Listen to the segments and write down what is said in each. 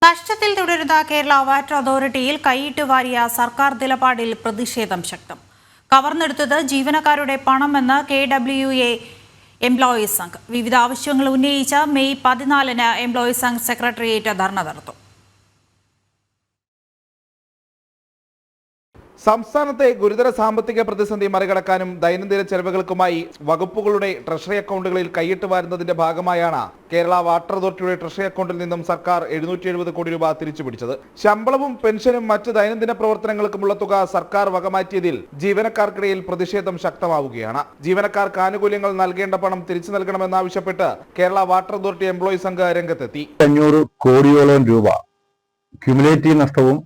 നഷ്ടത്തിൽ തുടരുന്ന കേരള വാട്ടർ അതോറിറ്റിയിൽ കൈയിട്ട് വാരിയ സർക്കാർ നിലപാടിൽ പ്രതിഷേധം ശക്തം. കവർന്നെടുത്തത് ജീവനക്കാരുടെ പണമെന്ന് KWA എംപ്ലോയീസ് സംഘ്. വിവിധ ആവശ്യങ്ങൾ ഉന്നയിച്ച May 14-ന് employees Sangh secretariat dharna നടത്തും. സംസ്ഥാനത്തെ ഗുരുതര സാമ്പത്തിക പ്രതിസന്ധി മറികടക്കാനും ദൈനംദിന ചെലവുകൾക്കുമായി വകുപ്പുകളുടെ ട്രഷറി അക്കൗണ്ടുകളിൽ കൈയിട്ട് വാരുന്നതിന്റെ ഭാഗമായാണ് കേരള വാട്ടർ അതോറിറ്റിയുടെ ട്രഷറി അക്കൗണ്ടിൽ നിന്നും സർക്കാർ 770 കോടി രൂപ തിരിച്ചുപിടിച്ചത്. ശമ്പളവും പെൻഷനും മറ്റ് ദൈനംദിന പ്രവർത്തനങ്ങൾക്കുമുള്ള തുക സർക്കാർ വകമാറ്റിയതിൽ ജീവനക്കാർക്കിടയിൽ പ്രതിഷേധം ശക്തമാവുകയാണ്. ജീവനക്കാർക്ക് ആനുകൂല്യങ്ങൾ നൽകേണ്ട പണം തിരിച്ചു നൽകണമെന്നാവശ്യപ്പെട്ട് Kerala water authority employees Sangh രംഗത്തെത്തി. 500 കോടിയോളം രൂപ ക്യുമുലേറ്റീവ് നഷ്ടവും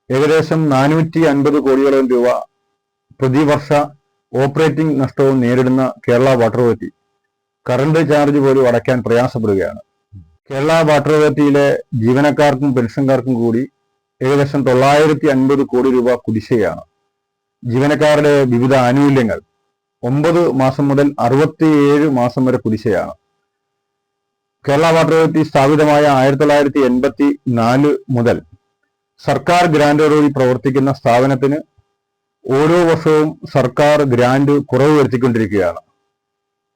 ഏകദേശം 450 കോടിയോളം രൂപ പ്രതിവർഷ ഓപ്പറേറ്റിംഗ് നഷ്ടവും നേരിടുന്ന Kerala water authority current charge പോലും അടയ്ക്കാൻ പ്രയാസപ്പെടുകയാണ്. കേരള വാട്ടർ അതോറിറ്റിയിലെ ജീവനക്കാർക്കും പെൻഷൻകാർക്കും കൂടി ഏകദേശം 950 കോടി രൂപ കുടിശ്ശികയാണ്. ജീവനക്കാരുടെ വിവിധ ആനുകൂല്യങ്ങൾ 9 മാസം മുതൽ 67 മാസം വരെ കുടിശ്ശികയാണ്. കേരള വാട്ടർ അതോറിറ്റി സ്ഥാപിതമായ 1984 മുതൽ സർക്കാർ ഗ്രാന്റോടുകൂടി പ്രവർത്തിക്കുന്ന സ്ഥാപനത്തിന് ഓരോ വർഷവും സർക്കാർ ഗ്രാന്റ് കുറവ് വരുത്തിക്കൊണ്ടിരിക്കുകയാണ്.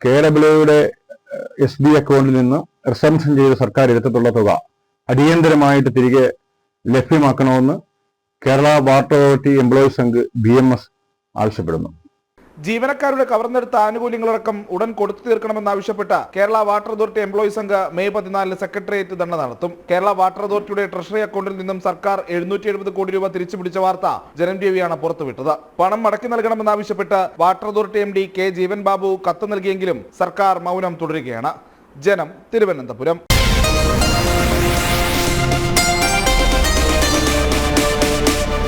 KWAയുടെ SB അക്കൗണ്ടിൽ നിന്ന് റിസംഷൻ ചെയ്ത് സർക്കാർ എടുത്തിട്ടുള്ള തുക അടിയന്തരമായിട്ട് തിരികെ ലഭ്യമാക്കണമെന്ന് Kerala water authority employees Sangh BMS ആവശ്യപ്പെടുന്നു. ജീവനക്കാരുടെ കവർന്നെടുത്ത ആനുകൂല്യങ്ങളടക്കം ഉടൻ കൊടുത്തു തീർക്കണമെന്നാവശ്യപ്പെട്ട Kerala water authority employees Sangh May 14-ന് സെക്രട്ടേറിയറ്റ് ധർണ നടത്തും. കേരള വാട്ടർ അതോറിറ്റിയുടെ ട്രഷറി അക്കൗണ്ടിൽ നിന്നും സർക്കാർ 770 കോടി രൂപ തിരിച്ചുപിടിച്ച വാർത്ത ജനം TVയാണ് പുറത്തുവിട്ടത്. പണം മടക്കി നൽകണമെന്നാവശ്യപ്പെട്ട് water authority MD K. Jeevan Babu കത്ത് നൽകിയെങ്കിലും സർക്കാർ മൗനം തുടരുകയാണ്. ജനം, തിരുവനന്തപുരം.